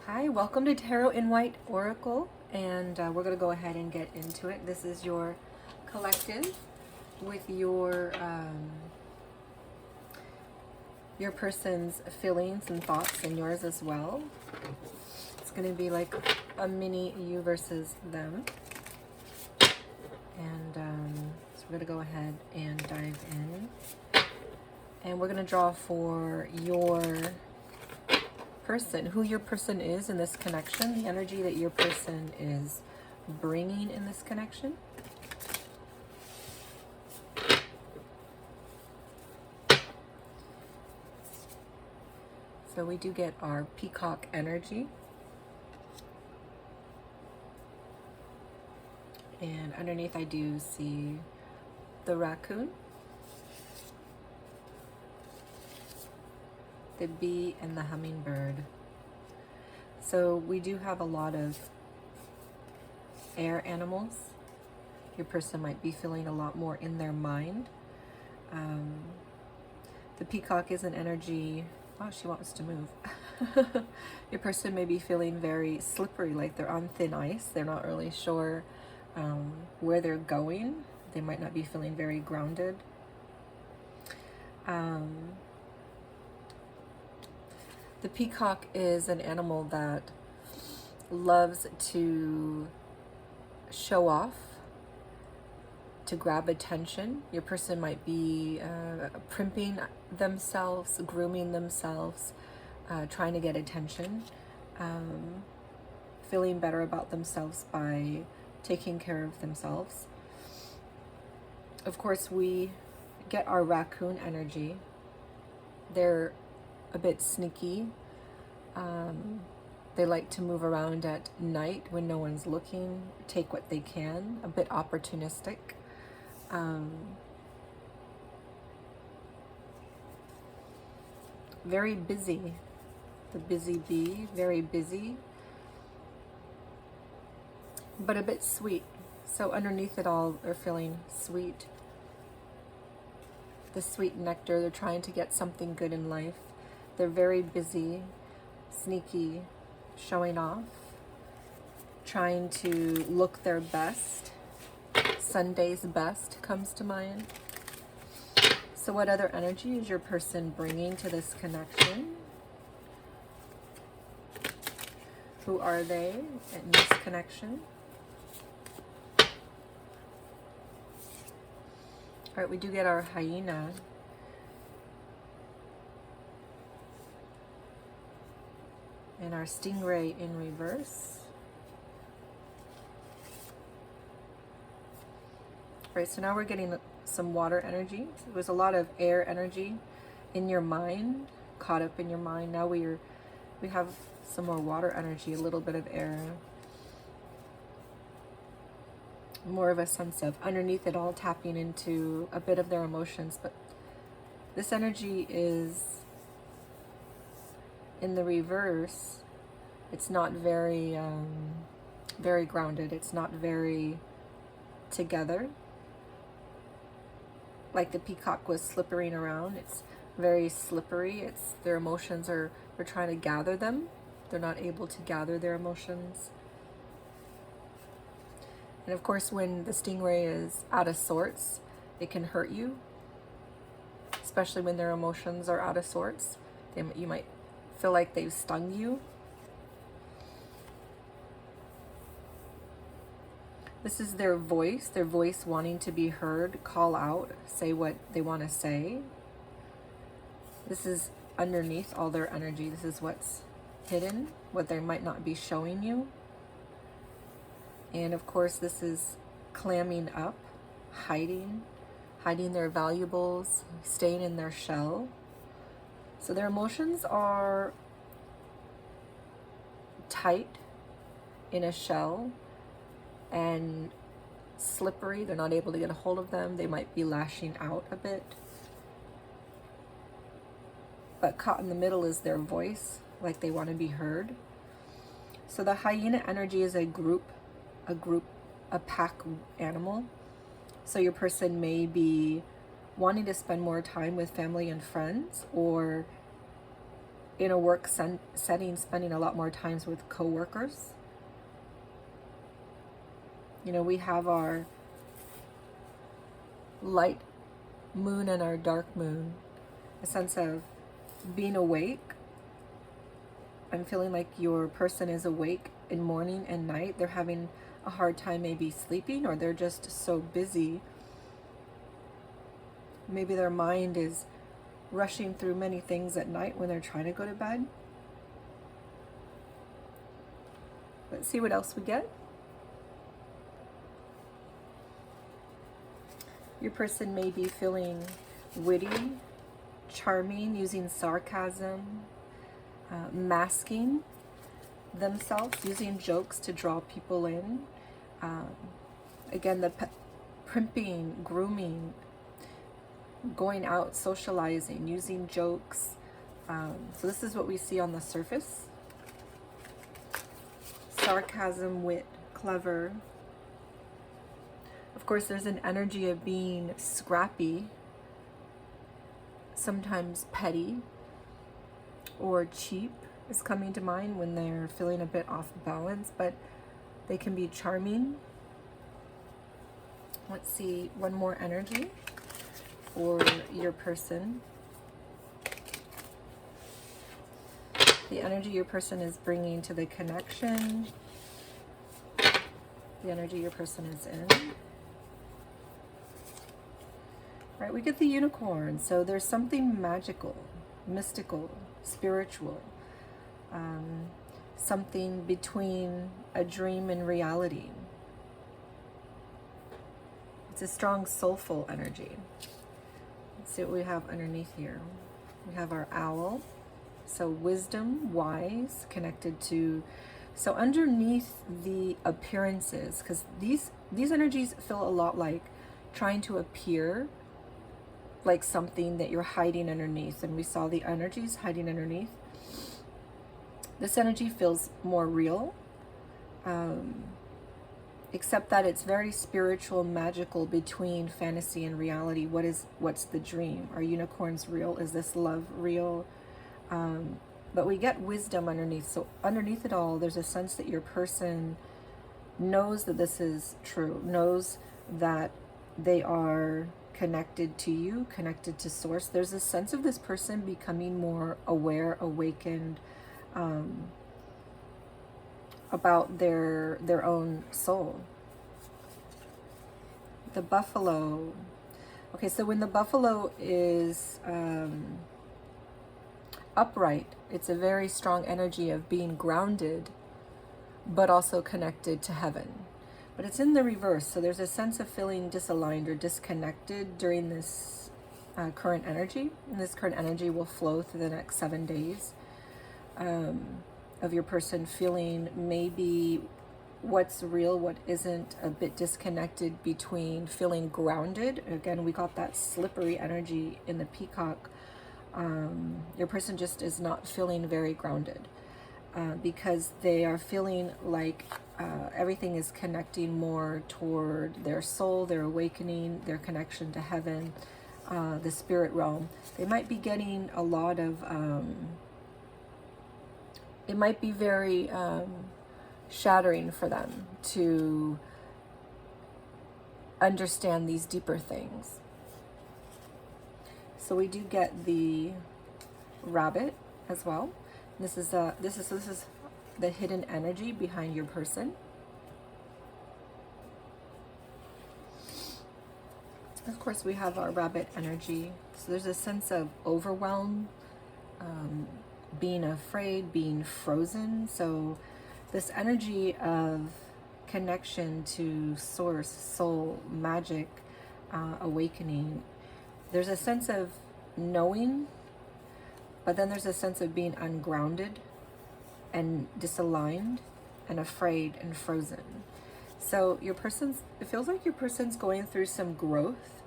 Hi, welcome to Tarot in White Oracle, and we're going to go ahead and get into it. This is your collective with your person's feelings and thoughts, and yours as well. It's going to be like a mini you versus them, and so we're going to go ahead and dive in, and we're going to draw for your person, who your person is in this connection, the energy that your person is bringing in this connection. So we do get our peacock energy. And underneath I do see the raccoon, the bee, and the hummingbird. So we do have a lot of air animals. Your person might be feeling a lot more in their mind. The peacock is an energy. Oh, she wants to move. Your person may be feeling very slippery, like they're on thin ice. They're not really sure where they're going. They might not be feeling very grounded. The peacock is an animal that loves to show off, to grab attention. Your person might be primping themselves, grooming themselves, trying to get attention, feeling better about themselves by taking care of themselves. Of course, we get our raccoon energy. They're a bit sneaky. They like to move around at night when no one's looking, take what they can, a bit opportunistic. Very busy. The busy bee, very busy, but a bit sweet. So underneath it all, they're feeling sweet. The sweet nectar, they're trying to get something good in life. They're very busy, sneaky, showing off, trying to look their best. Sunday's best comes to mind. So what other energy is your person bringing to this connection? Who are they in this connection? All right, we do get our hyena. And our stingray in reverse. All right, so now we're getting some water energy. It was a lot of air energy in your mind, caught up in your mind. Now we have some more water energy, a little bit of air. More of a sense of underneath it all tapping into a bit of their emotions, but this energy is in the reverse. It's not very very grounded. It's not very together. Like the peacock was slippering around. It's very slippery. It's their emotions are, they're trying to gather them. They're not able to gather their emotions. And of course, when the stingray is out of sorts, it can hurt you, especially when their emotions are out of sorts. You might feel like they've stung you. This is their voice wanting to be heard, call out, say what they want to say. This is underneath all their energy. This is what's hidden, what they might not be showing you. And of course, this is clamming up, hiding their valuables, staying in their shell. So their emotions are tight in a shell and slippery. They're not able to get a hold of them. They might be lashing out a bit. But caught in the middle is their voice, like they want to be heard. So the hyena energy is a pack animal. So your person may be wanting to spend more time with family and friends, or in a work setting, spending a lot more times with coworkers. You know, we have our light moon and our dark moon, a sense of being awake. I'm feeling like your person is awake in morning and night. They're having a hard time maybe sleeping, or they're just so busy. Maybe their mind is rushing through many things at night when they're trying to go to bed. Let's see what else we get. Your person may be feeling witty, charming, using sarcasm, masking themselves, using jokes to draw people in. Again, the primping, grooming, going out, socializing, using jokes. So this is what we see on the surface. Sarcasm, wit, clever. Of course, there's an energy of being scrappy, sometimes petty or cheap is coming to mind when they're feeling a bit off balance, but they can be charming. Let's see, one more energy for your person. The energy your person is bringing to the connection. The energy your person is in. Right, we get the unicorn. So there's something magical, mystical, spiritual, something between a dream and reality. It's a strong soulful energy. Let's see what we have underneath here. We have our owl. So wisdom, wise, connected to, so underneath the appearances, because these energies feel a lot like trying to appear like something that you're hiding underneath. And we saw the energies hiding underneath. This energy feels more real, except that it's very spiritual, magical, between fantasy and reality. What's the dream? Are unicorns real? Is this love real? But we get wisdom underneath. So underneath it all, there's a sense that your person knows that this is true, knows that they are connected to you, connected to source. There's a sense of this person becoming more aware, awakened, about their own soul. The buffalo. Okay, so when the buffalo is upright, it's a very strong energy of being grounded, but also connected to heaven. But it's in the reverse, so there's a sense of feeling disaligned or disconnected during this current energy. And this current energy will flow through the next 7 days of your person feeling maybe what's real, what isn't, a bit disconnected between feeling grounded. Again, we got that slippery energy in the peacock. Your person just is not feeling very grounded because they are feeling like everything is connecting more toward their soul, their awakening, their connection to heaven, the spirit realm. They might be getting a lot of, it might be very shattering for them to understand these deeper things. So we do get the rabbit as well. This is the hidden energy behind your person. Of course, we have our rabbit energy. So there's a sense of overwhelm, being afraid, being frozen. So this energy of connection to source, soul, magic, awakening. There's a sense of knowing, but then there's a sense of being ungrounded and disaligned and afraid and frozen. So it feels like your person's going through some growth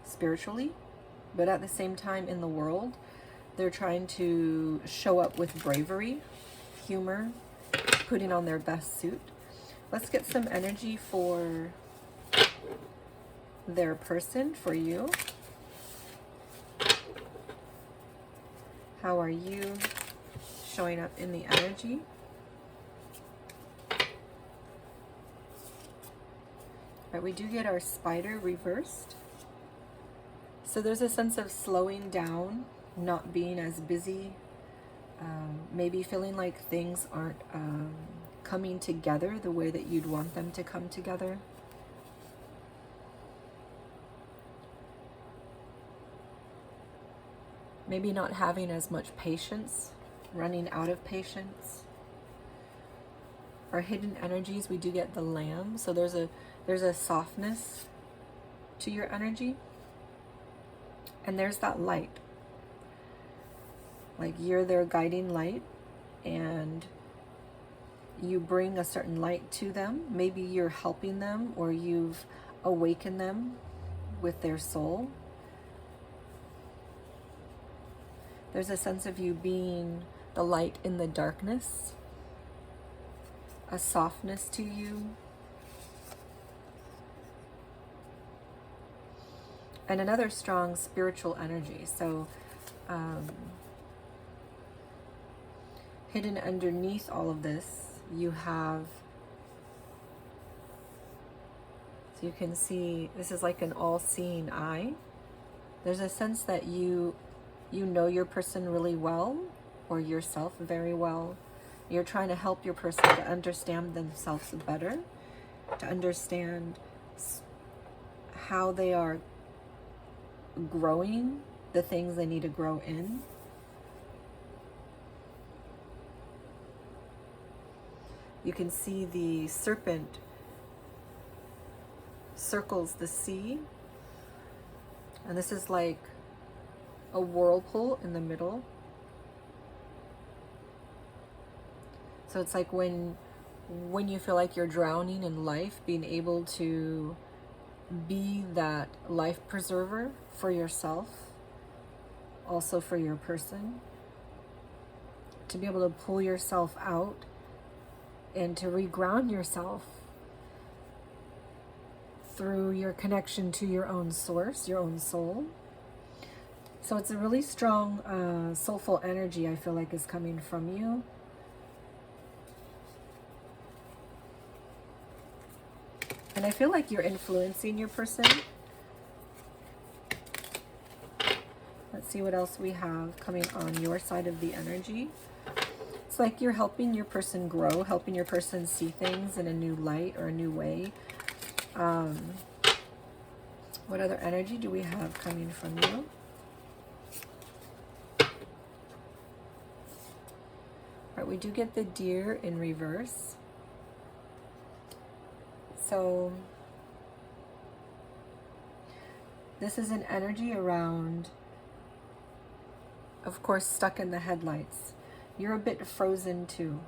spiritually, but at the same time in the world, they're trying to show up with bravery, humor, putting on their best suit. Let's get some energy for their person, for you. How are you? showing up in the energy. But we do get our spider reversed. So there's a sense of slowing down, not being as busy, maybe feeling like things aren't coming together the way that you'd want them to come together. Maybe not having as much patience, running out of patience. Our hidden energies, we do get the Lamb, so there's a softness to your energy. And there's that light. Like you're their guiding light, and you bring a certain light to them. Maybe you're helping them, or you've awakened them with their soul. There's a sense of you being the light in the darkness, a softness to you, and another strong spiritual energy. So hidden underneath all of this, you have, so you can see, this is like an all-seeing eye. There's a sense that you know your person really well, or yourself very well. You're trying to help your person to understand themselves better, to understand how they are growing, the things they need to grow in. You can see the serpent circles the sea, and this is like a whirlpool in the middle. So it's like when you feel like you're drowning in life, being able to be that life preserver for yourself, also for your person, to be able to pull yourself out and to reground yourself through your connection to your own source, your own soul. So it's a really strong soulful energy, I feel like, is coming from you. And I feel like you're influencing your person. Let's see what else we have coming on your side of the energy. It's like you're helping your person grow, helping your person see things in a new light or a new way. What other energy do we have coming from you? All right, we do get the Deer in reverse. So this is an energy around, of course, stuck in the headlights. You're a bit frozen too.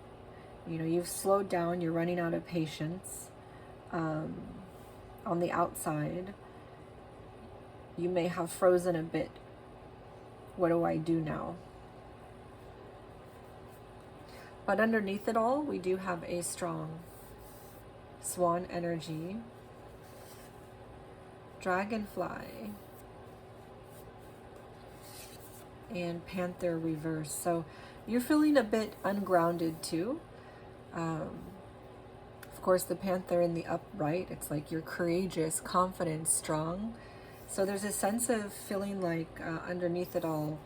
You know, you've slowed down, you're running out of patience. On the outside, you may have frozen a bit. What do I do now? But underneath it all, we do have a strong Swan energy, Dragonfly, and Panther reverse. So you're feeling a bit ungrounded too. Of course, the Panther in the upright, it's like you're courageous, confident, strong. So there's a sense of feeling like underneath it all,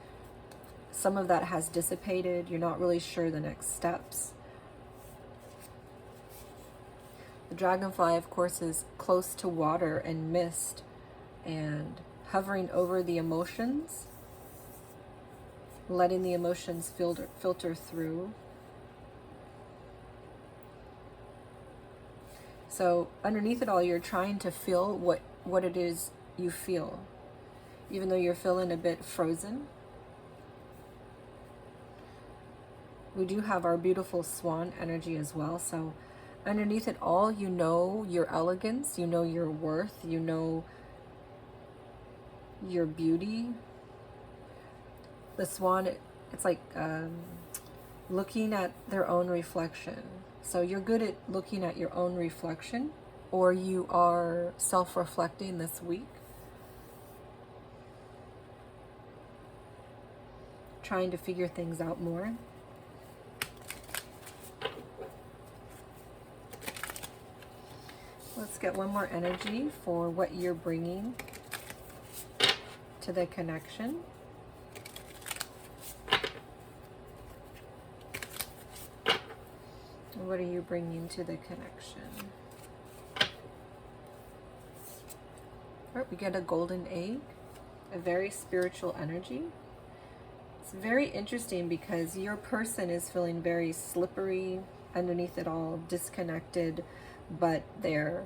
some of that has dissipated. You're not really sure the next steps. The Dragonfly, of course, is close to water and mist and hovering over the emotions, letting the emotions filter through. So underneath it all, you're trying to feel what it is you feel, even though you're feeling a bit frozen. We do have our beautiful Swan energy as well. So underneath it all, you know your elegance, you know your worth, you know your beauty. The Swan, it's like looking at their own reflection. So you're good at looking at your own reflection, or you are self-reflecting this week, trying to figure things out more. let's get one more energy for what you're bringing to the connection. What are you bringing to the connection? All right, we get a golden egg, a very spiritual energy. It's very interesting because your person is feeling very slippery underneath it all, disconnected, but they're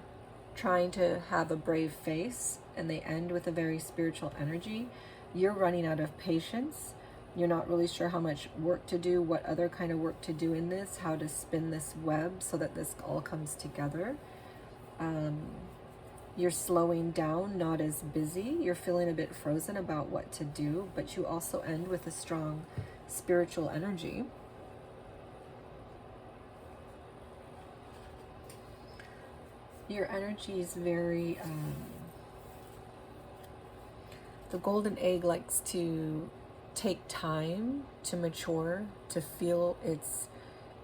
trying to have a brave face, and they end with a very spiritual energy. You're running out of patience. You're not really sure how much work to do, what other kind of work to do in this, how to spin this web so that this all comes together. You're slowing down, not as busy. You're feeling a bit frozen about what to do, but you also end with a strong spiritual energy. Your energy is very, the golden egg likes to take time to mature, to feel its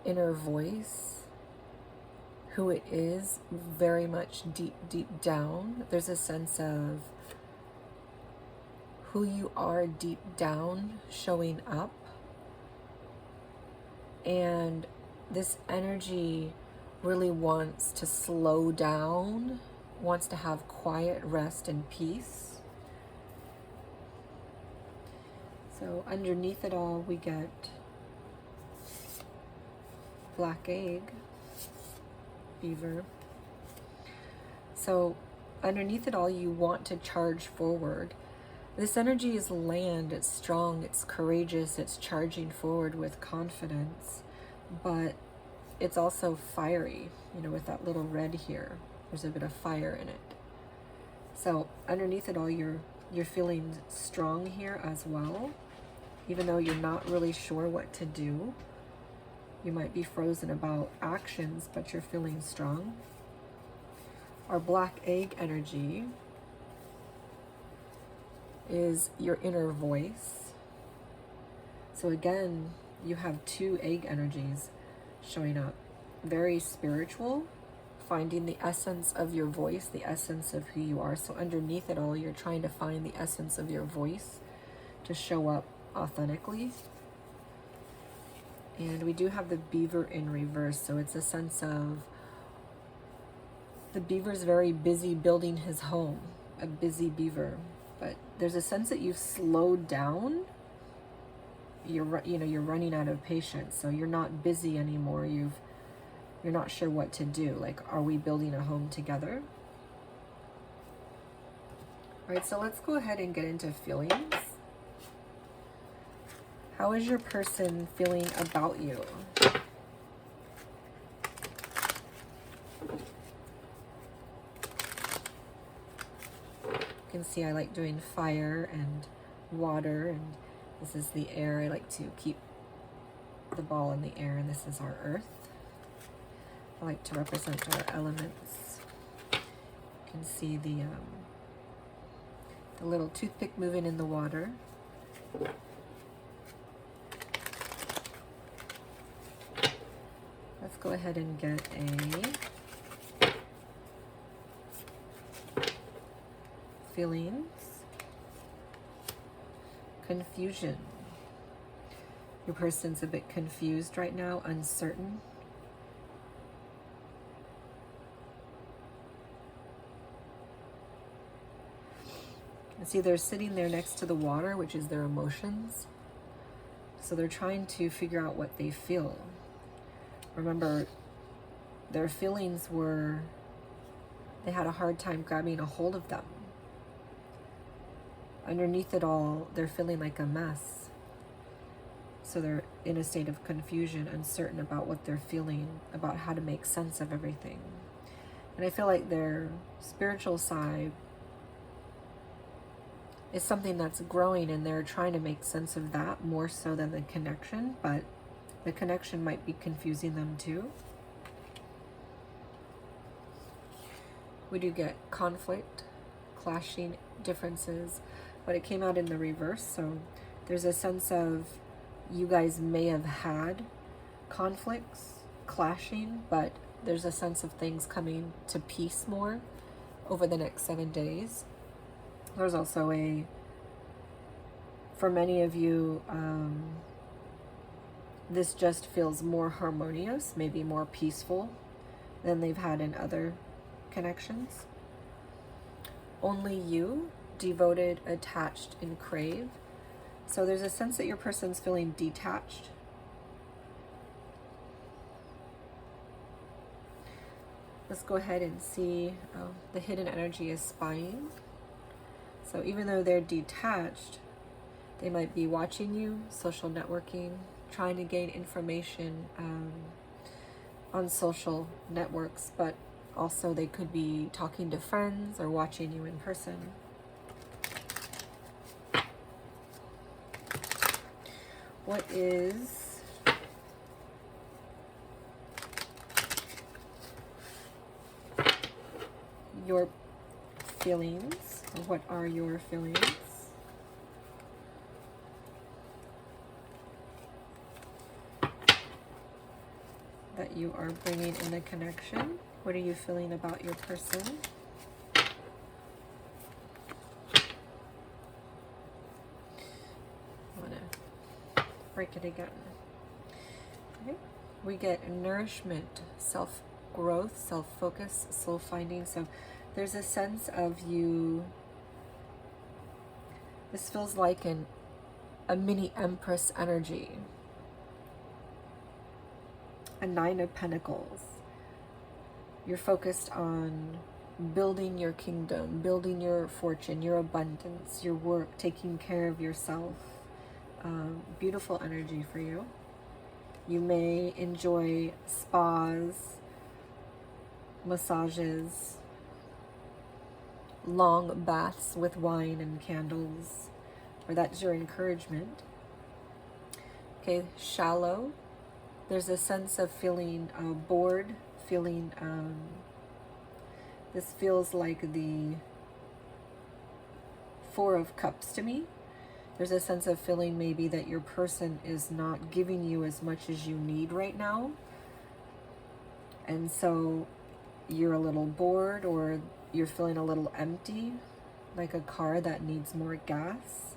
inner voice, who it is very much deep down. There's a sense of who you are deep down showing up. And this energy really wants to slow down, wants to have quiet rest and peace. So underneath it all, we get black egg, beaver. So underneath it all, you want to charge forward. This energy is land, it's strong, it's courageous, it's charging forward with confidence, but it's also fiery, you know, with that little red here. There's a bit of fire in it. So underneath it all, you're feeling strong here as well. Even though you're not really sure what to do, you might be frozen about actions, but you're feeling strong. Our black egg energy is your inner voice. So again, you have two egg energies showing up. Very spiritual, finding the essence of your voice, the essence of who you are. So underneath it all, you're trying to find the essence of your voice to show up authentically. And we do have the beaver in reverse, so it's a sense of the beaver's very busy building his home, a busy beaver, but there's a sense that you've slowed down. You're running out of patience, so you're not busy anymore. You're not sure what to do. Like, are we building a home together? All right, so let's go ahead and get into feelings. How is your person feeling about you? You can see I like doing fire and water, and this is the air. I like to keep the ball in the air, and this is our earth. I like to represent our elements. You can see the little toothpick moving in the water. Let's go ahead and get a feelings. Confusion. Your person's a bit confused right now, uncertain. And see, they're sitting there next to the water, which is their emotions. So they're trying to figure out what they feel. Remember, their feelings they had a hard time grabbing a hold of them. Underneath it all, they're feeling like a mess. So they're in a state of confusion, uncertain about what they're feeling, about how to make sense of everything. And I feel like their spiritual side is something that's growing, and they're trying to make sense of that more so than the connection, but the connection might be confusing them too. We do get conflict, clashing, differences, but it came out in the reverse. So there's a sense of you guys may have had conflicts, clashing, but there's a sense of things coming to peace more over the next 7 days. There's also for many of you, this just feels more harmonious, maybe more peaceful than they've had in other connections. Only you, devoted, attached, and crave. So there's a sense that your person's feeling detached. Let's go ahead and see. The hidden energy is spying. So even though they're detached, they might be watching you, social networking, trying to gain information on social networks, but also they could be talking to friends or watching you in person. What is your feelings? Or what are your feelings? That you are bringing in the connection? What are you feeling about your person? I'm gonna break it again. Okay. We get nourishment, self-growth, self-focus, soul-finding. So there's a sense of you. This feels like a mini Empress energy. A 9 of Pentacles. You're focused on building your kingdom, building your fortune, your abundance, your work, taking care of yourself. Beautiful energy for you. You may enjoy spas, massages, long baths with wine and candles, or that's your encouragement. Okay, shallow. There's a sense of feeling bored, feeling, this feels like the 4 of Cups to me. There's a sense of feeling maybe that your person is not giving you as much as you need right now. And so you're a little bored, or you're feeling a little empty, like a car that needs more gas.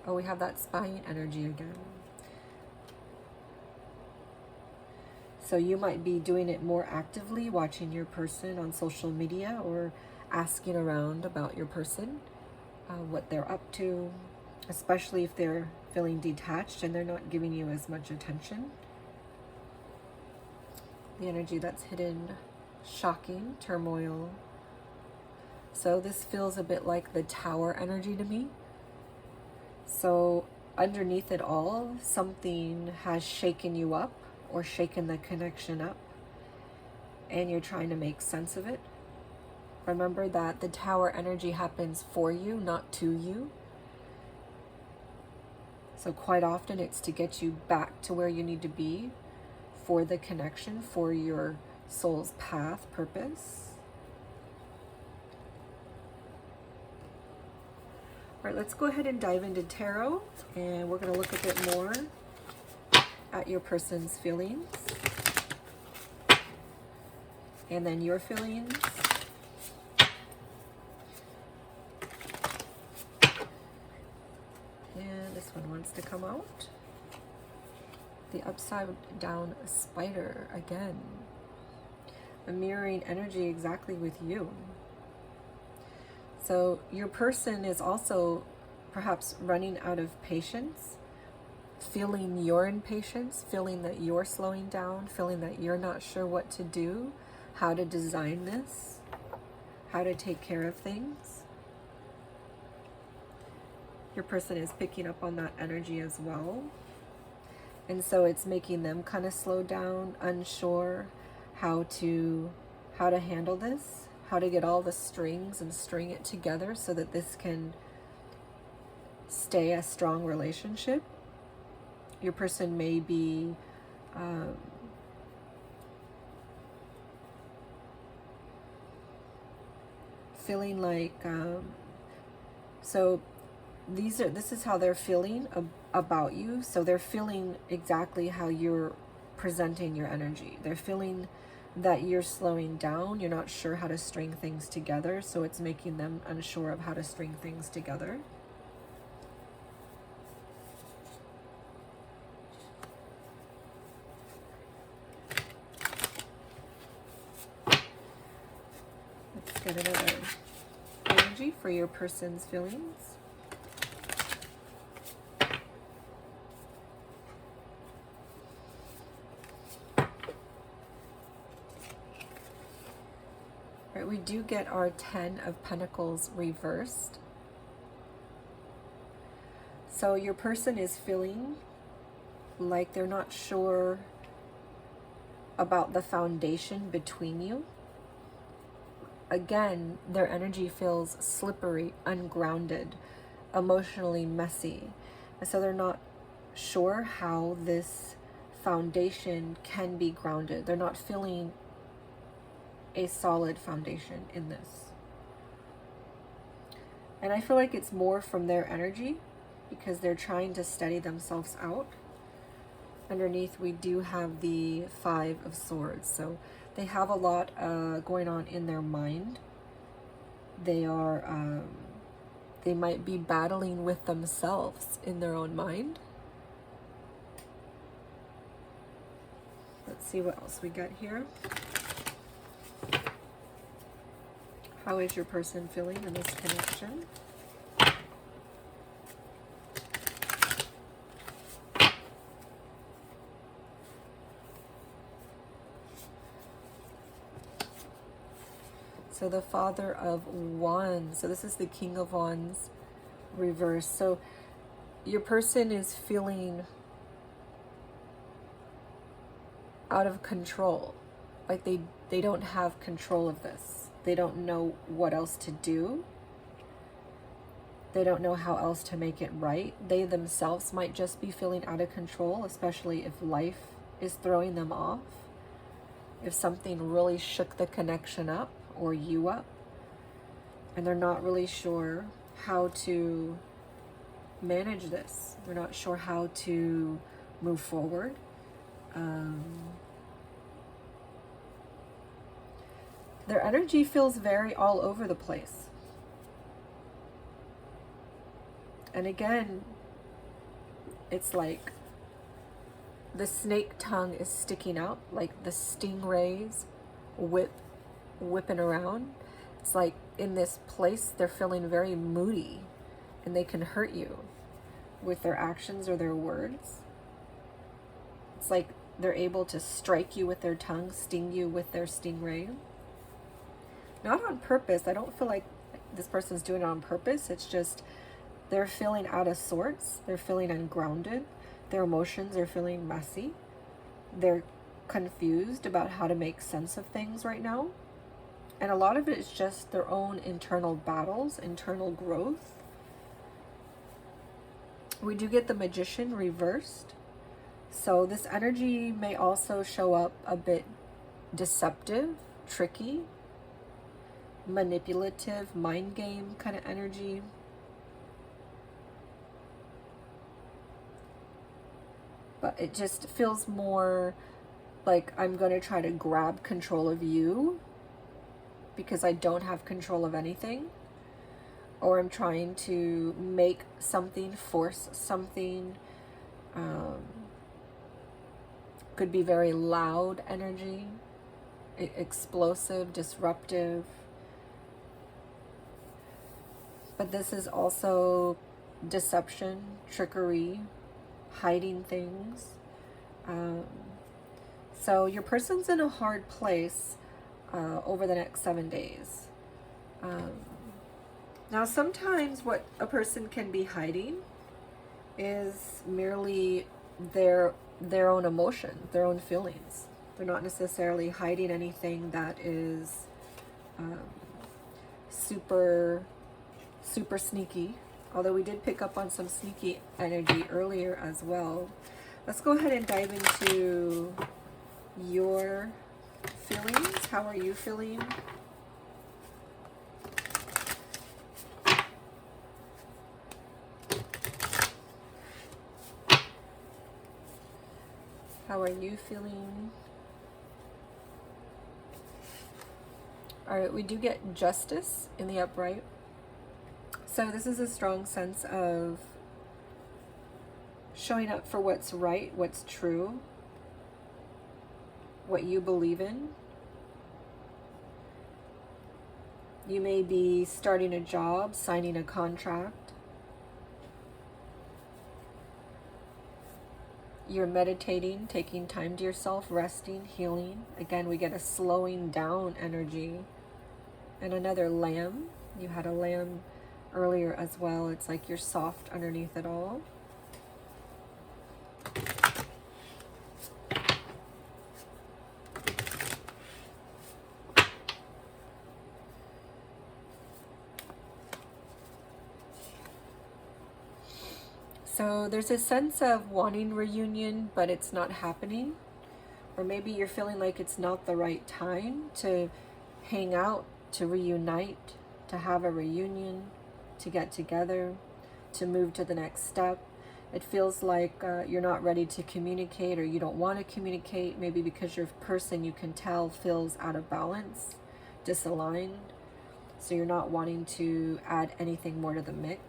Oh, we have that spying energy again. So you might be doing it more actively, watching your person on social media or asking around about your person, what they're up to, especially if they're feeling detached and they're not giving you as much attention. The energy that's hidden, shocking, turmoil. So this feels a bit like the Tower energy to me. So underneath it all, something has shaken you up or shaken the connection up, and you're trying to make sense of it. Remember that the Tower energy happens for you, not to you. So quite often it's to get you back to where you need to be for the connection, for your soul's path, purpose. All right, let's go ahead and dive into tarot, and we're going to look a bit more at your person's feelings, and then your feelings. And this one wants to come out. The upside down spider again. A mirroring energy exactly with you. So your person is also perhaps running out of patience, feeling your impatience, feeling that you're slowing down, feeling that you're not sure what to do, how to design this, how to take care of things. Your person is picking up on that energy as well. And so it's making them kind of slow down, unsure how to handle this, how to get all the strings and string it together so that this can stay a strong relationship. Your person may be feeling like, so this is how they're feeling about you. So they're feeling exactly how you're presenting your energy. They're feeling that you're slowing down. You're not sure how to string things together. So it's making them unsure of how to string things together. Let's get another energy for your person's feelings. Right, we do get our 10 of Pentacles reversed. So your person is feeling like they're not sure about the foundation between you. Again, their energy feels slippery, ungrounded, emotionally messy. And so they're not sure how this foundation can be grounded. They're not feeling a solid foundation in this. And I feel like it's more from their energy because they're trying to steady themselves out. Underneath, we do have the 5 of Swords. So they have a lot going on in their mind. They are, they might be battling with themselves in their own mind. Let's see what else we got here. How is your person feeling in this connection? So the Father of Wands. So this is the King of Wands reversed. So your person is feeling out of control. Like they don't have control of this. They don't know what else to do. They don't know how else to make it right. They themselves might just be feeling out of control, especially if life is throwing them off. If something really shook the connection up or you up, and they're not really sure how to manage this. They're not sure how to move forward. Their energy feels very all over the place. And again, it's like the snake tongue is sticking out, like the stingrays whipping around. It's like in this place, they're feeling very moody and they can hurt you with their actions or their words. It's like they're able to strike you with their tongue, sting you with their stingray. Not on purpose. I don't feel like this person's doing it on purpose. It's just they're feeling out of sorts. They're feeling ungrounded. Their emotions are feeling messy. They're confused about how to make sense of things right now. And a lot of it is just their own internal battles, internal growth. We do get the Magician reversed. So this energy may also show up a bit deceptive, tricky, manipulative, mind game kind of energy. But it just feels more like I'm going to try to grab control of you because I don't have control of anything. Or I'm trying to make something, force something. Could be very loud energy, explosive, disruptive. But this is also deception, trickery, hiding things. So your person's in a hard place over the next 7 days. Now, sometimes what a person can be hiding is merely their own emotions, their own feelings. They're not necessarily hiding anything that is super sneaky, although we did pick up on some sneaky energy earlier as well. Let's go ahead and dive into your feelings. How are you feeling? How are you feeling? All right, we do get justice in the upright. So this is a strong sense of showing up for what's right, what's true, what you believe in. You may be starting a job, signing a contract. You're meditating, taking time to yourself, resting, healing. Again, we get a slowing down energy. And another lamb. You had a lamb earlier as well. It's like you're soft underneath it all. So there's a sense of wanting reunion, but it's not happening. Or maybe you're feeling like it's not the right time to hang out, to reunite, to have a reunion, to get together, to move to the next step. It feels like you're not ready to communicate, or you don't want to communicate, maybe because your person, you can tell, feels out of balance, disaligned. So you're not wanting to add anything more to the mix.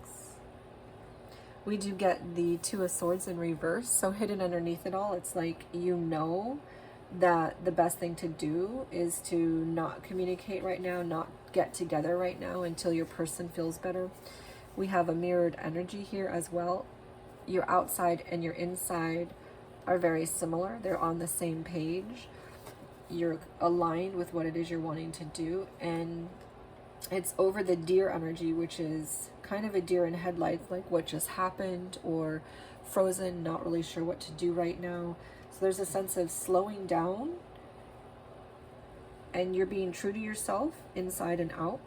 We do get the Two of Swords in reverse. So hidden underneath it all, it's like you know that the best thing to do is to not communicate right now, not get together right now until your person feels better. We have a mirrored energy here as well. Your outside and your inside are very similar. They're on the same page. You're aligned with what it is you're wanting to do. And it's over the deer energy, which is kind of a deer in headlights, like what just happened, or frozen, not really sure what to do right now. So there's a sense of slowing down, and you're being true to yourself inside and out.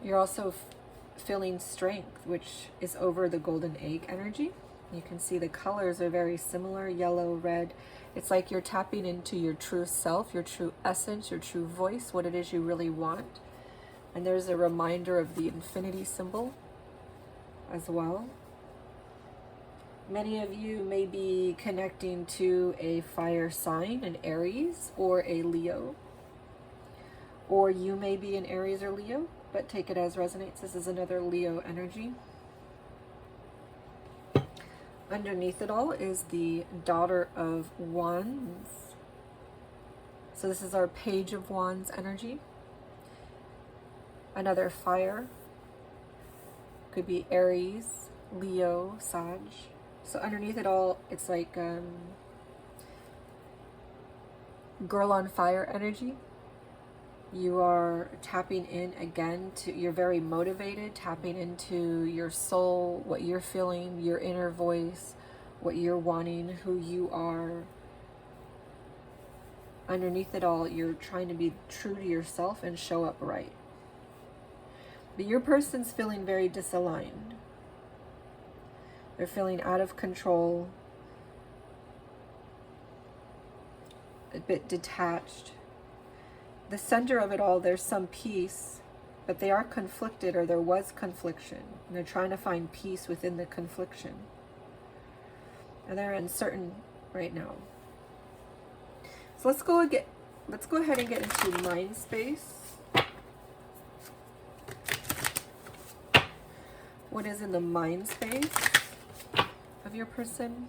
You're also feeling strength, which is over the golden egg energy. You can see the colors are very similar, yellow, red. It's like you're tapping into your true self, your true essence, your true voice, what it is you really want. And there's a reminder of the infinity symbol as well. Many of you may be connecting to a fire sign, an Aries or a Leo. Or you may be an Aries or Leo, but take it as resonates. This is another Leo energy. Underneath it all is the Daughter of Wands. So this is our Page of Wands energy. Another fire. Could be Aries, Leo, Sag. So underneath it all, it's like girl on fire energy. You are tapping in again to, you're very motivated, tapping into your soul, what you're feeling, your inner voice, what you're wanting, who you are. Underneath it all, you're trying to be true to yourself and show up right. But your person's feeling very disaligned. They're feeling out of control, a bit detached. The center of it all, there's some peace, but they are conflicted, or there was confliction. And they're trying to find peace within the confliction. And they're uncertain right now. So let's go ahead and get into mind space. What is in the mind space of your person?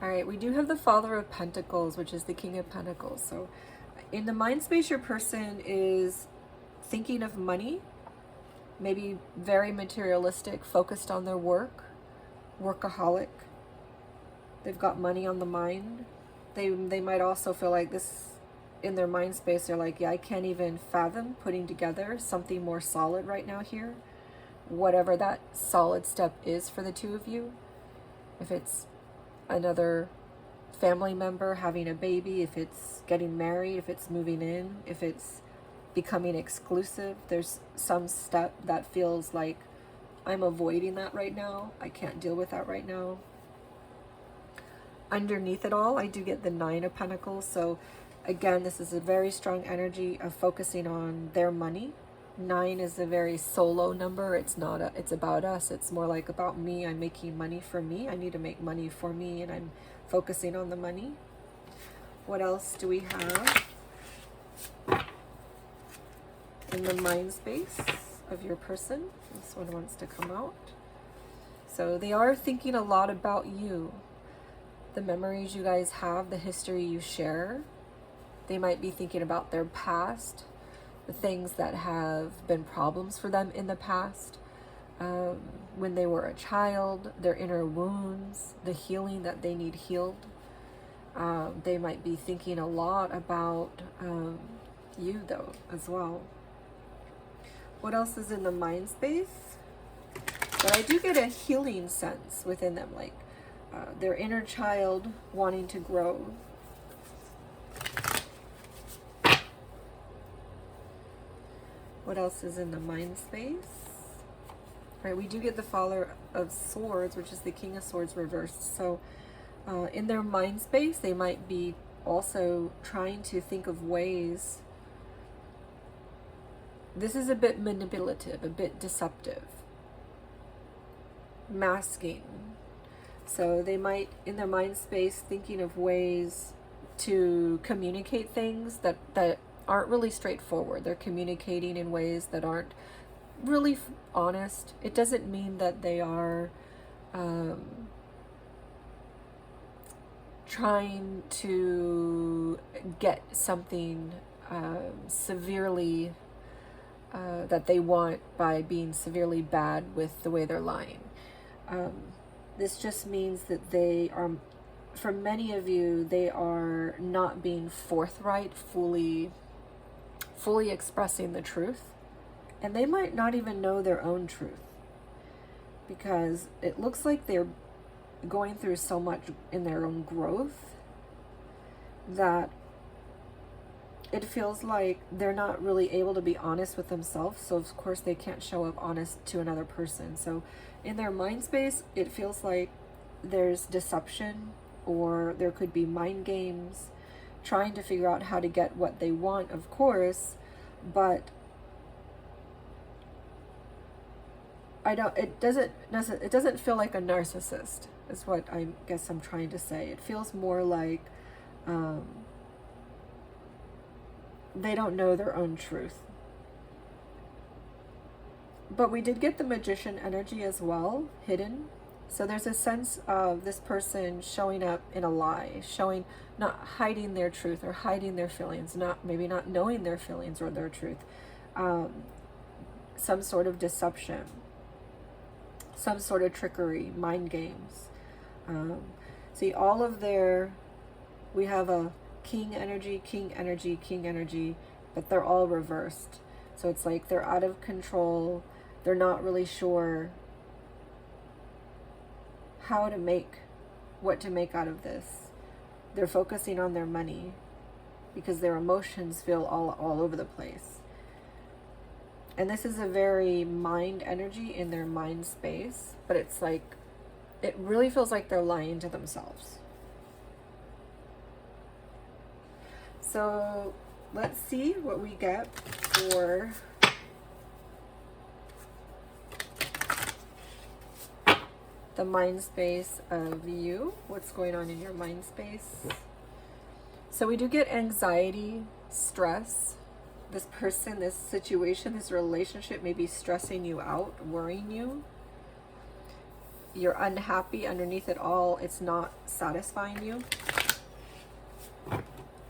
All right, we do have the Father of Pentacles, which is the King of Pentacles. So in the mind space, your person is thinking of money, maybe very materialistic, focused on their work, workaholic. They've got money on the mind. They might also feel like this in their mind space. They're like, yeah, I can't even fathom putting together something more solid right now here. Whatever that solid step is for the two of you. If it's another family member having a baby, if it's getting married, if it's moving in, if it's becoming exclusive, there's some step that feels like I'm avoiding that right now. I can't deal with that right now. underneath it all, I do get the Nine of Pentacles. So again, this is a very strong energy of focusing on their money. 9 is a very solo number. It's not it's about us. It's more like about me. I'm making money for me. I need to make money for me, and I'm focusing on the money. What else do we have in the mind space of your person? This one wants to come out. So they are thinking a lot about you, the memories you guys have, the history you share. They might be thinking about their past, the things that have been problems for them in the past, when they were a child, their inner wounds, the healing that they need healed. They might be thinking a lot about you, though, as well. What else is in the mind space? But I do get a healing sense within them, like their inner child wanting to grow. What else is in the mind space? All right, we do get the Father of Swords, which is the King of Swords reversed. So in their mind space, they might be also trying to think of ways. This is a bit manipulative, a bit deceptive. Masking. So they might, in their mind space, thinking of ways to communicate things that aren't really straightforward. They're communicating in ways that aren't really honest. It doesn't mean that they are trying to get something severely that they want by being severely bad with the way they're lying. This just means that they are, for many of you, they are not being forthright, fully expressing the truth, and they might not even know their own truth, because it looks like they're going through so much in their own growth that it feels like they're not really able to be honest with themselves. So of course they can't show up honest to another person. So in their mind space, it feels like there's deception, or there could be mind games, trying to figure out how to get what they want, of course, but it doesn't feel like a narcissist, is what I guess I'm trying to say. It feels more like they don't know their own truth. But we did get the Magician energy as well, hidden. So there's a sense of this person showing up in a lie, not hiding their truth or hiding their feelings, maybe not knowing their feelings or their truth. Some sort of deception, some sort of trickery, mind games. See, all of we have a king energy, king energy, king energy, but they're all reversed. So it's like they're out of control. They're not really sure what to make out of this. They're focusing on their money because their emotions feel all over the place. And this is a very mind energy in their mind space, but it's like, it really feels like they're lying to themselves. So let's see what we get for the mind space of you. What's going on in your mind space? So we do get anxiety, stress. This person, this situation, this relationship may be stressing you out, worrying you. You're unhappy underneath it all. It's not satisfying you.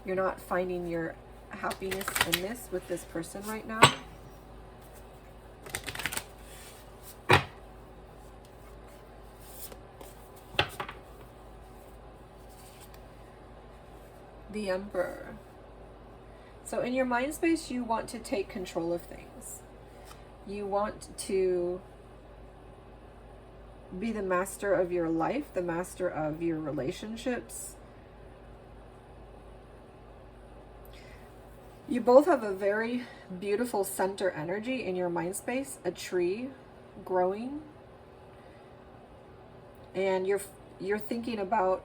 You're not finding your happiness in this with this person right now. The Emperor. So in your mind space, you want to take control of things. You want to be the master of your life, the master of your relationships. You both have a very beautiful center energy in your mind space, a tree growing. And you're thinking about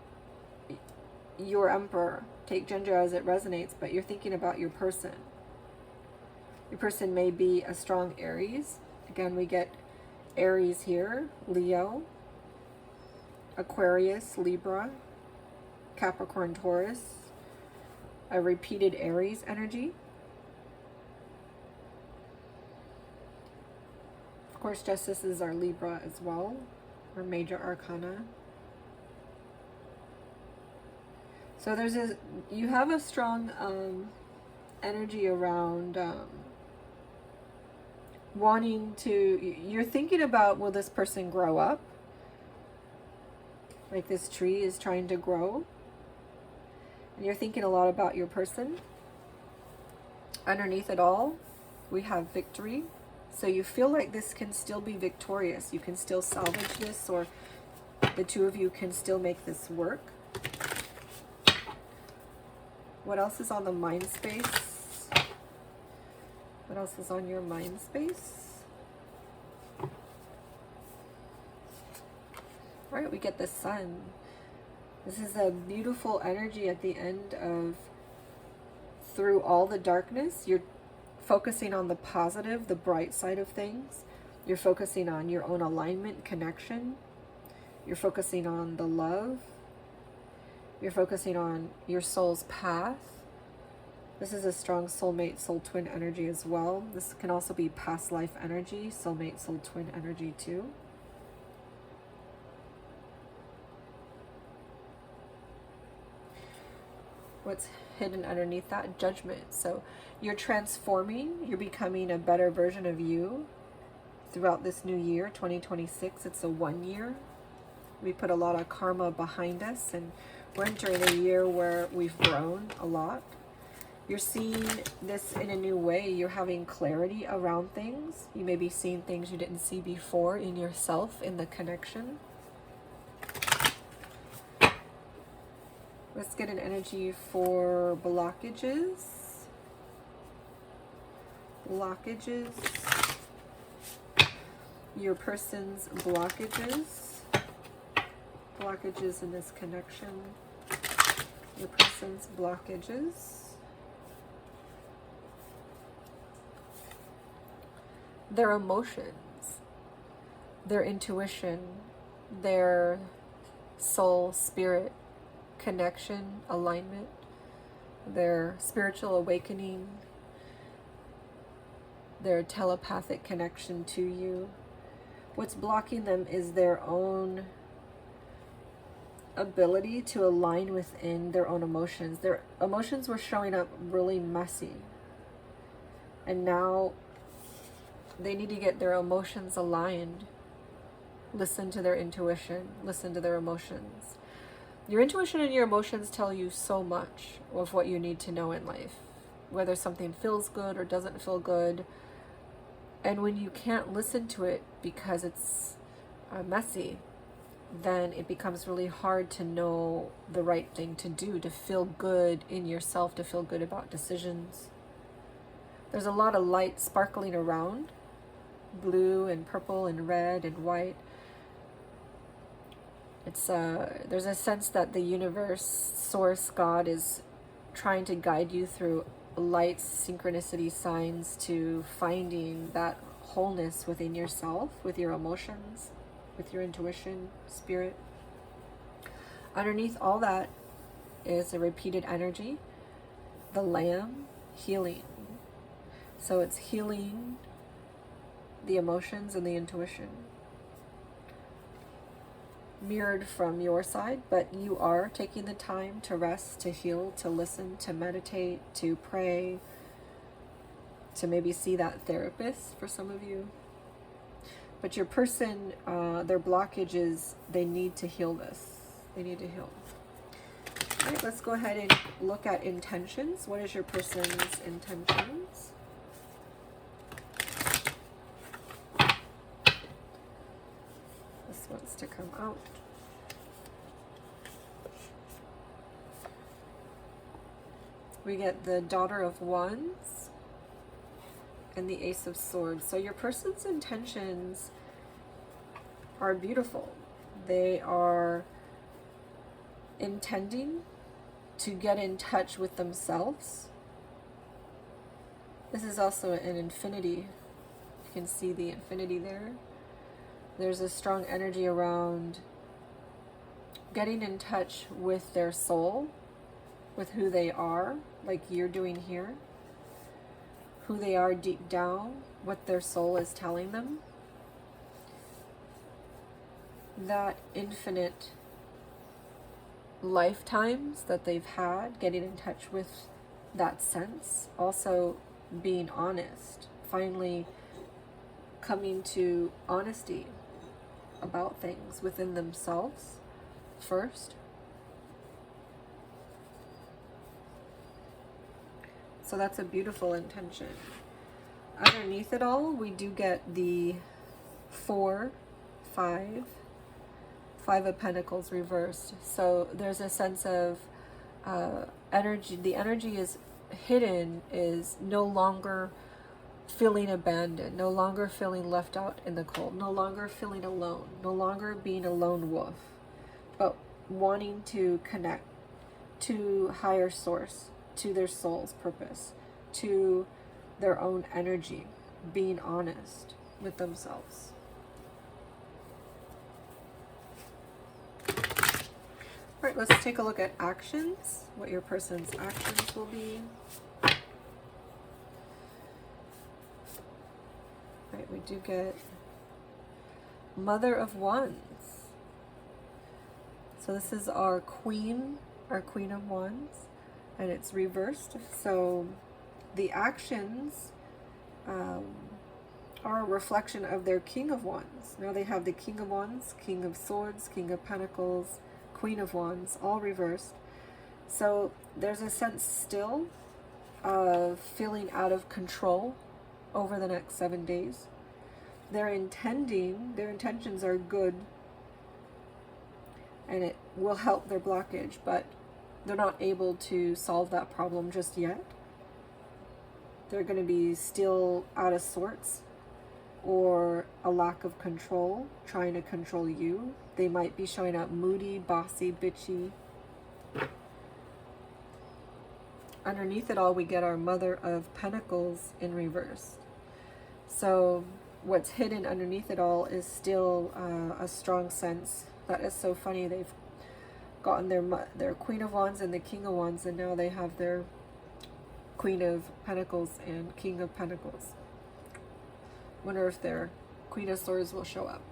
your Emperor. Take Ginger as it resonates, but you're thinking about your person. Your person may be a strong Aries. Again, we get Aries here, Leo, Aquarius, Libra, Capricorn, Taurus, a repeated Aries energy. Of course, Justices are Libra as well, or Major Arcana. So you have a strong energy around wanting to, you're thinking about, will this person grow up? Like this tree is trying to grow. And you're thinking a lot about your person. Underneath it all, we have victory. So you feel like this can still be victorious. You can still salvage this, or the two of you can still make this work. What else is on the mind space? What else is on your mind space? All right, we get the Sun. This is a beautiful energy at the end of, through all the darkness, you're focusing on the positive, the bright side of things. You're focusing on your own alignment, connection. You're focusing on the love. You're focusing on your soul's path. This is a strong soulmate, soul twin energy as well. This can also be past life energy, soulmate, soul twin energy too. What's hidden underneath that? Judgment. So you're transforming, you're becoming a better version of you throughout this new year, 2026. It's a 1 year. We put a lot of karma behind us, and we're entering a year where we've grown a lot. You're seeing this in a new way. You're having clarity around things. You may be seeing things you didn't see before in yourself, in the connection. Let's get an energy for blockages. Blockages. Your person's blockages. Blockages in this connection. Your person's blockages. Their emotions, their intuition, their soul, spirit, connection, alignment, their spiritual awakening, their telepathic connection to you. What's blocking them is their own ability to align within their own emotions. Their emotions were showing up really messy, and now they need to get their emotions aligned. Listen to their intuition. Listen to their emotions. Your intuition and your emotions tell you so much of what you need to know in life. Whether something feels good or doesn't feel good. And when you can't listen to it because it's messy, then it becomes really hard to know the right thing to do, to feel good in yourself, to feel good about decisions. There's a lot of light sparkling around. Blue and purple and red and white. It's there's a sense that the universe, source, God is trying to guide you through light synchronicity signs to finding that wholeness within yourself, with your emotions, with your intuition, spirit. Underneath all that is a repeated energy, the Lamb, healing. So it's healing the emotions and the intuition. Mirrored from your side, but you are taking the time to rest, to heal, to listen, to meditate, to pray, to maybe see that therapist for some of you. But your person, their blockage is they need to heal this. They need to heal. All right, let's go ahead and look at intentions. What is your person's intentions? Wants to come out. We get the Daughter of Wands and the Ace of Swords. So your person's intentions are beautiful. They are intending to get in touch with themselves. This is also an infinity. You can see the infinity there. There's a strong energy around getting in touch with their soul, with who they are, like you're doing here, who they are deep down, what their soul is telling them. That infinite lifetimes that they've had, getting in touch with that sense, also being honest, finally coming to honesty about things within themselves first. So that's a beautiful intention. Underneath it all, we do get the 4, 5 of Pentacles reversed. So there's a sense of energy. The energy is hidden, is no longer feeling abandoned, no longer feeling left out in the cold, no longer feeling alone, no longer being a lone wolf, but wanting to connect to higher source, to their soul's purpose, to their own energy, being honest with themselves. All right, let's take a look at actions, what your person's actions will be. All right, we do get Mother of Wands. So this is our Queen of Wands, and it's reversed. So the actions are a reflection of their King of Wands. Now they have the King of Wands, King of Swords, King of Pentacles, Queen of Wands, all reversed. So there's a sense still of feeling out of control over the next 7 days. Their intentions are good, and it will help their blockage, but they're not able to solve that problem just yet. They're going to be still out of sorts, or a lack of control, trying to control you. They might be showing up moody, bossy, bitchy. Underneath it all, we get our Mother of Pentacles in reverse. So what's hidden underneath it all is still a strong sense. That is so funny. They've gotten their Queen of Wands and the King of Wands, and now they have their Queen of Pentacles and King of Pentacles. Wonder if their Queen of Swords will show up.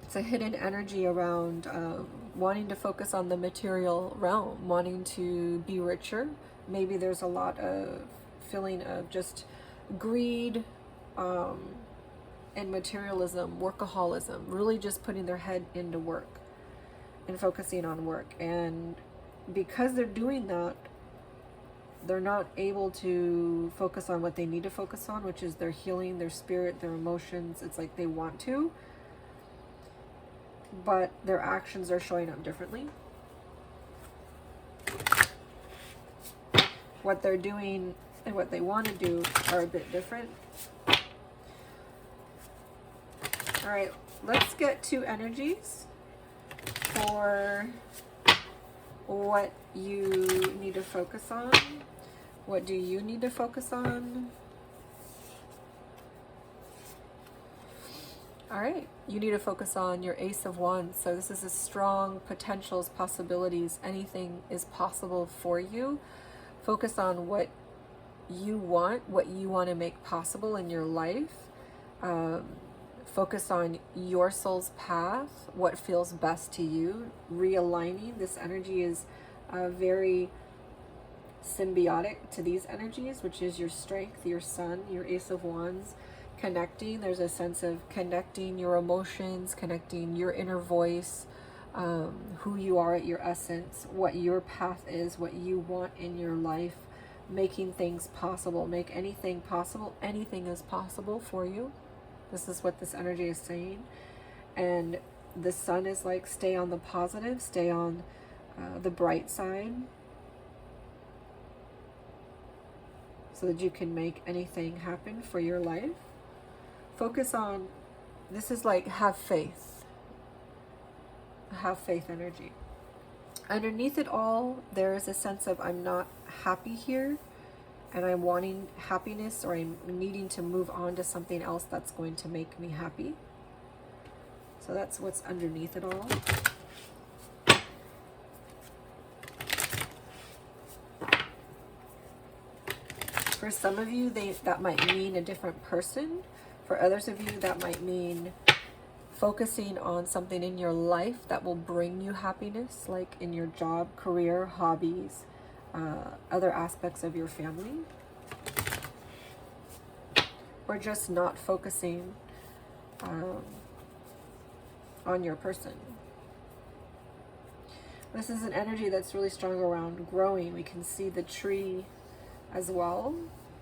It's a hidden energy around wanting to focus on the material realm, wanting to be richer. Maybe there's a lot of feeling of just greed and materialism, workaholism, really just putting their head into work and focusing on work. And because they're doing that, they're not able to focus on what they need to focus on, which is their healing, their spirit, their emotions. It's like they want to, but their actions are showing up differently. What they're doing and what they want to do are a bit different. All right, let's get 2 energies for what you need to focus on. What do you need to focus on? All right, you need to focus on your Ace of Wands. So this is a strong potentials, possibilities. Anything is possible for you. Focus on what you want to make possible in your life. Focus on your soul's path, what feels best to you. Realigning. This energy is very symbiotic to these energies, which is your strength, your sun, your Ace of Wands. Connecting. There's a sense of connecting your emotions, connecting your inner voice, who you are at your essence, what your path is, what you want in your life, making things possible. Make anything possible. Anything is possible for you. This is what this energy is saying. And the sun is like, stay on the positive, stay on the bright side, so that you can make anything happen for your life. Focus on, this is like have faith energy. Underneath it all, there is a sense of I'm not happy here, and I'm wanting happiness, or I'm needing to move on to something else that's going to make me happy. So that's what's underneath it all. For some of you, that might mean a different person. For others of you, that might mean focusing on something in your life that will bring you happiness, like in your job, career, hobbies, other aspects of your family. Or just not focusing on your person. This is an energy that's really strong around growing. We can see the tree as well.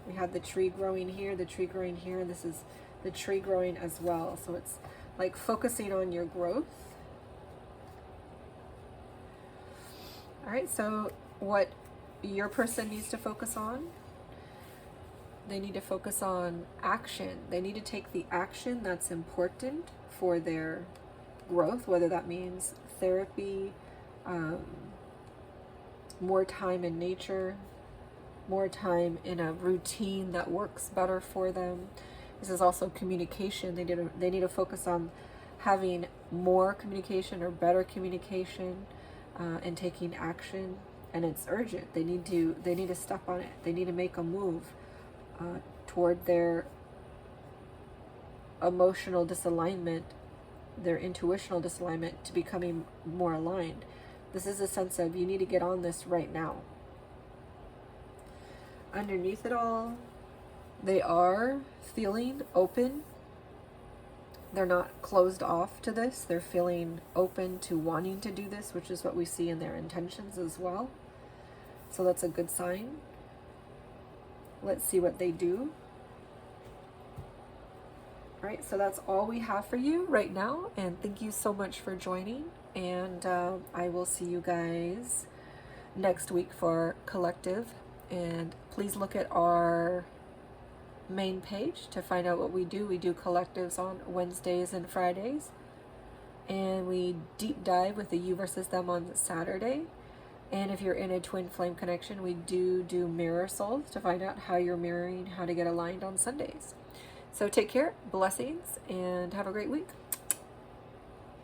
We have the tree growing here, the tree growing here, and this is the tree growing as well. So it's like focusing on your growth. All right, so what your person needs to focus on, they need to focus on action. They need to take the action that's important for their growth, whether that means therapy, more time in nature, more time in a routine that works better for them. This is also communication. They need to focus on having more communication or better communication, and taking action. And it's urgent. They need to step on it. They need to make a move toward their emotional disalignment, their intuitional disalignment, to becoming more aligned. This is a sense of you need to get on this right now. Underneath it all, they are feeling open. They're not closed off to this. They're feeling open to wanting to do this, which is what we see in their intentions as well. So that's a good sign. Let's see what they do. All right, so that's all we have for you right now. And thank you so much for joining. And I will see you guys next week for collective. And please look at our main page to find out what we do. We do collectives on Wednesdays and Fridays. And we deep dive with the you versus them on Saturday. And if you're in a twin flame connection, we do mirror souls to find out how you're mirroring, how to get aligned on Sundays. So take care, blessings, and have a great week.